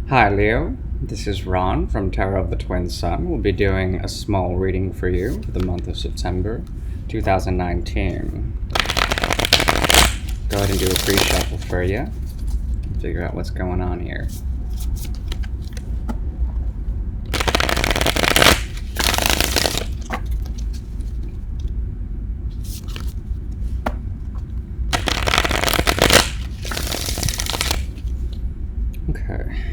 Hi Leo, this is Ron from Tower of the Twin Sun. We'll be doing a small reading for you for the month of September 2019. Go ahead and do a pre-shuffle for you. Figure out what's going on here. Okay.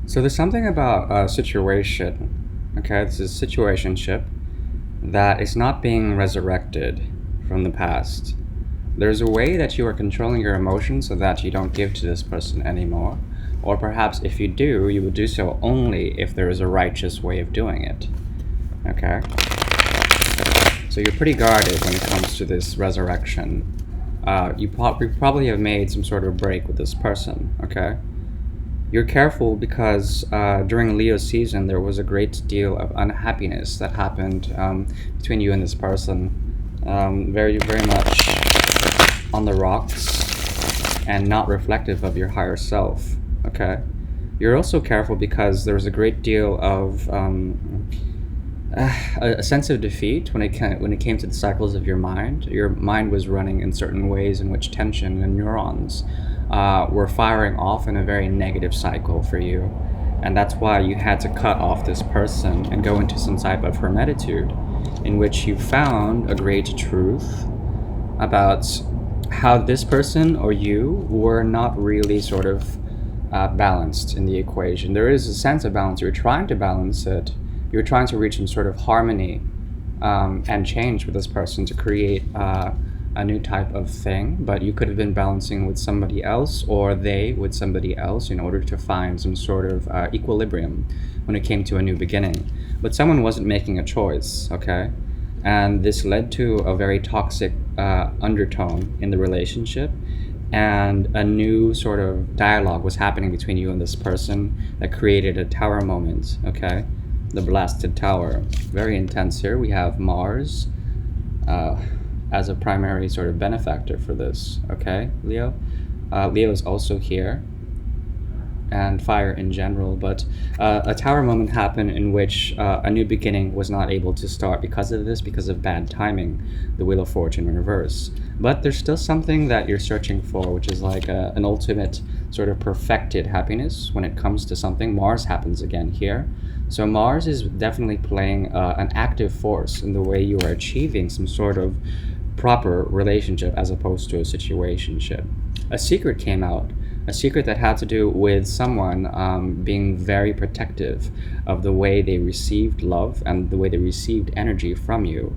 So there's something about a situation, okay, this is situationship, that is not being resurrected from the past. There's a way that you are controlling your emotions so that you don't give to this person anymore. Or perhaps if you do, you would do so only if there is a righteous way of doing it. Okay? So you're pretty guarded when it comes to this resurrection. You probably have made some sort of break with this person, okay? You're careful because during Leo's season, there was a great deal of unhappiness that happened between you and this person. Very, very much on the rocks and not reflective of your higher self, okay? You're also careful because there was a great deal of a sense of defeat when it came to the cycles of your mind. Your mind was running in certain ways in which tension and neurons were firing off in a very negative cycle for you. And that's why you had to cut off this person and go into some type of hermetitude in which you found a great truth about how this person or you were not really sort of balanced in the equation. There is a sense of balance. You're trying to balance it. You're trying to reach some sort of harmony and change with this person to create a new type of thing, but you could have been balancing with somebody else or they with somebody else in order to find some sort of equilibrium when it came to a new beginning. But someone wasn't making a choice, okay? And this led to a very toxic undertone in the relationship, and a new sort of dialogue was happening between you and this person that created a tower moment, okay? The blasted tower. Very intense here. We have Mars as a primary sort of benefactor for this, okay, Leo? Leo is also here, and fire in general, but a tower moment happened in which a new beginning was not able to start because of this, because of bad timing, the Wheel of Fortune in reverse. But there's still something that you're searching for, which is like an ultimate sort of perfected happiness when it comes to something. Mars happens again here. So Mars is definitely playing an active force in the way you are achieving some sort of proper relationship as opposed to a situationship. A secret came out, a secret that had to do with someone being very protective of the way they received love and the way they received energy from you.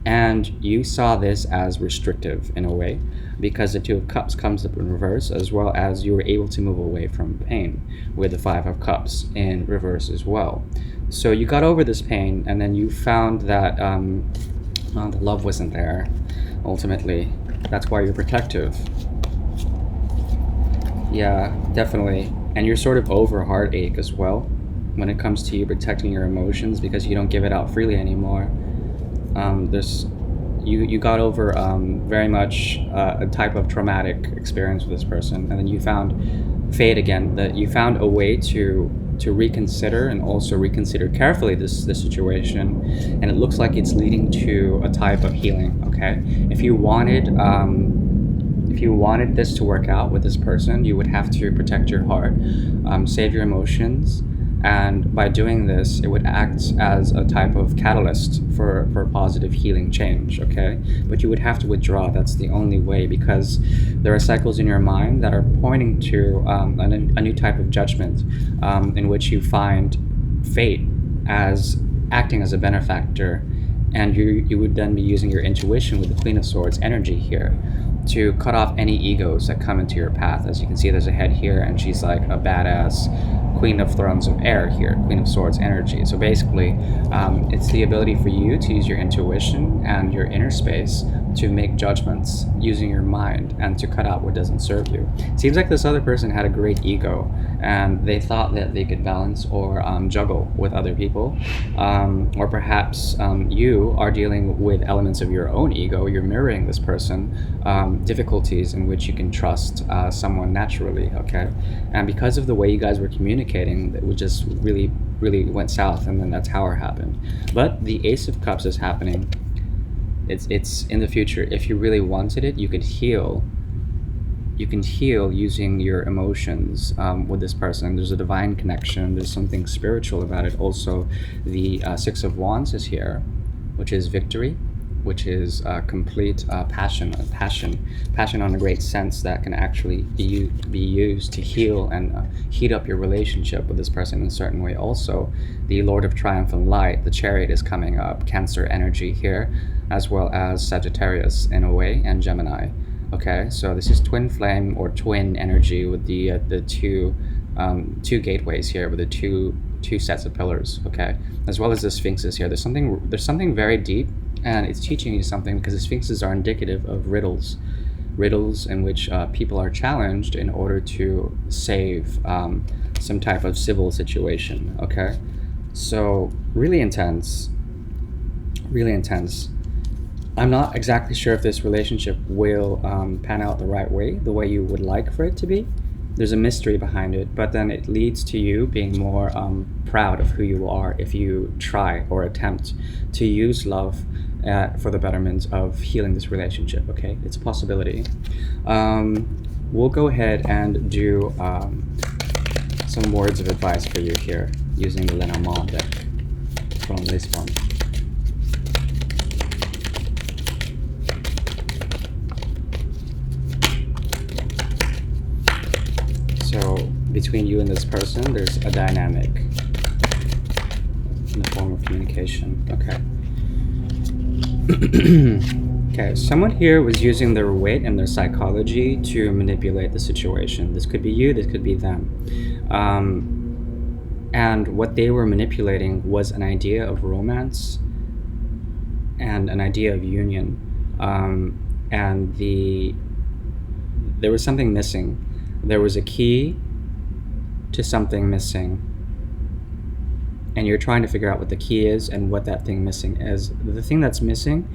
And you saw this as restrictive in a way because the Two of Cups comes up in reverse, as well as you were able to move away from pain with the Five of Cups in reverse as well. So you got over this pain, and then you found that the love wasn't there ultimately. That's why you're protective. Yeah, definitely. And you're sort of over heartache as well when it comes to you protecting your emotions because you don't give it out freely anymore. There's you got over very much a type of traumatic experience with this person, and then you found fate again. That you found a way to reconsider and also reconsider carefully this situation, and it looks like it's leading to a type of healing. Okay, if you wanted this to work out with this person, you would have to protect your heart, save your emotions, and by doing this, it would act as a type of catalyst for positive healing change, okay? But you would have to withdraw. That's the only way, because there are cycles in your mind that are pointing to a new type of judgment in which you find fate as acting as a benefactor, and you would then be using your intuition with the Queen of Swords energy here to cut off any egos that come into your path. As you can see, there's a head here, and she's like a badass Queen of Thrones of Air here, Queen of Swords energy. So basically, it's the ability for you to use your intuition and your inner space to make judgments using your mind and to cut out what doesn't serve you. Seems like this other person had a great ego, and they thought that they could balance or juggle with other people, or perhaps you are dealing with elements of your own ego. You're mirroring this person, difficulties in which you can trust someone naturally, okay? And because of the way you guys were communicating, it would just really went south, and then that tower happened. But the Ace of Cups is happening. It's in the future. If you really wanted it, you could heal. You can heal using your emotions with this person. There's a divine connection. There's something spiritual about it. Also, the Six of Wands is here, which is victory, which is complete passion on a great sense that can actually be used to heal and heat up your relationship with this person in a certain way. Also, the Lord of Triumphant Light, the Chariot, is coming up. Cancer energy here, as well as Sagittarius in a way, and Gemini. Okay, so this is twin flame or twin energy with the two gateways here, with the two sets of pillars. Okay, as well as the sphinxes here. There's something very deep, and it's teaching you something, because the sphinxes are indicative of riddles in which people are challenged in order to save some type of civil situation. Okay, so really intense. I'm not exactly sure if this relationship will pan out the right way, the way you would like for it to be. There's a mystery behind it, but then it leads to you being more proud of who you are if you try or attempt to use love for the betterment of healing this relationship, okay? It's a possibility. We'll go ahead and do some words of advice for you here using the Lenormand deck from Lisbon. So between you and this person, there's a dynamic in the form of communication. Okay. Okay, someone here was using their wit and their psychology to manipulate the situation. This could be you, this could be them. And what they were manipulating was an idea of romance and an idea of union. And there was something missing. There was a key to something missing, and you're trying to figure out what the key is and what that thing missing is. The thing that's missing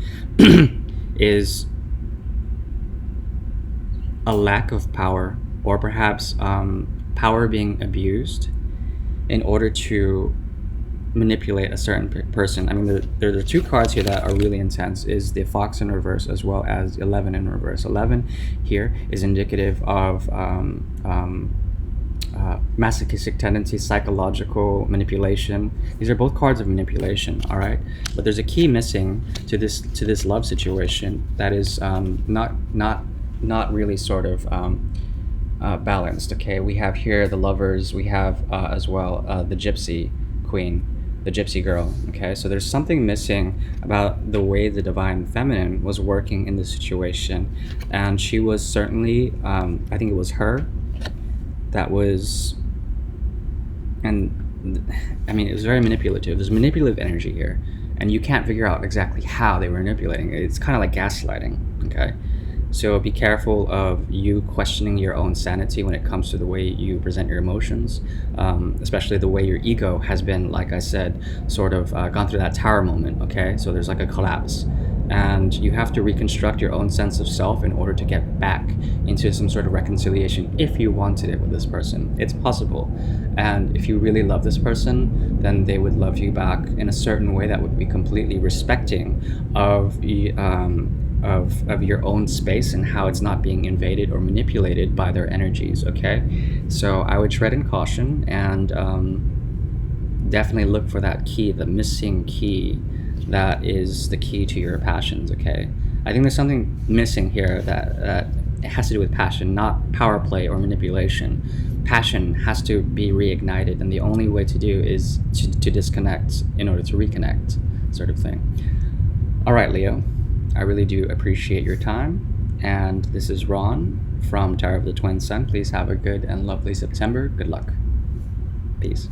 is a lack of power, or perhaps power being abused in order to manipulate a certain person. I mean, there are two cards here that are really intense, is the Fox in reverse as well as 11 in reverse. 11 here is indicative of masochistic tendencies, psychological manipulation. These are both cards of manipulation, all right? But there's a key missing to this love situation that is not really sort of balanced, okay? We have here the Lovers, we have as well the Gypsy Queen, the Gypsy Girl, okay? So there's something missing about the way the Divine Feminine was working in this situation, and she was certainly, I think it was her that was, and I mean, it was very manipulative. There's manipulative energy here, and you can't figure out exactly how they were manipulating. It's kind of like gaslighting, okay? So be careful of you questioning your own sanity when it comes to the way you present your emotions, especially the way your ego has been, like I said, sort of gone through that tower moment, okay? So there's like a collapse, and you have to reconstruct your own sense of self in order to get back into some sort of reconciliation if you wanted it with this person. It's possible. And if you really love this person, then they would love you back in a certain way that would be completely respecting of your own space and how it's not being invaded or manipulated by their energies, okay? So I would tread in caution, and definitely look for that key, the missing key that is the key to your passions, okay? I think there's something missing here that it has to do with passion, not power play or manipulation. Passion has to be reignited, and the only way to do is to disconnect in order to reconnect, sort of thing. All right, Leo, I really do appreciate your time, and this is Ron from Tarot of the Twin Sun. Please have a good and lovely September. Good luck. Peace.